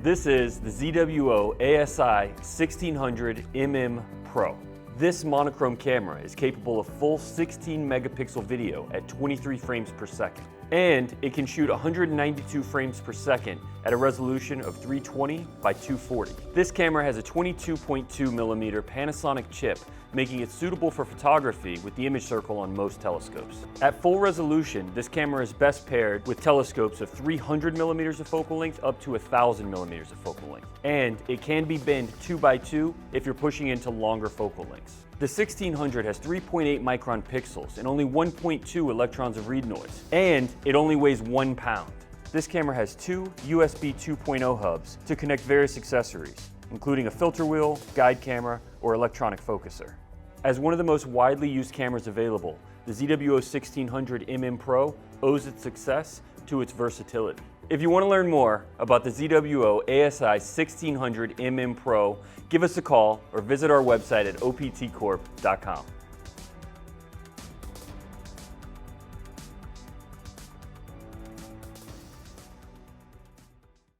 This is the ZWO ASI 1600mm Pro. This monochrome camera is capable of full 16 megapixel video at 23 frames per second. And it can shoot 192 frames per second at a resolution of 320 by 240. This camera has a 22.2 millimeter Panasonic chip, making it suitable for photography with the image circle on most telescopes. At full resolution, this camera is best paired with telescopes of 300 millimeters of focal length up to 1,000 millimeters of focal length. And it can be binned 2x2 if you're pushing into longer focal lengths. The 1600 has 3.8 micron pixels and only 1.2 electrons of read noise, and it only weighs 1 pound. This camera has two USB 2.0 hubs to connect various accessories, including a filter wheel, guide camera, or electronic focuser. As one of the most widely used cameras available, the ZWO 1600mm Pro owes its success to its versatility. If you want to learn more about the ZWO ASI 1600mm Pro, give us a call or visit our website at optcorp.com.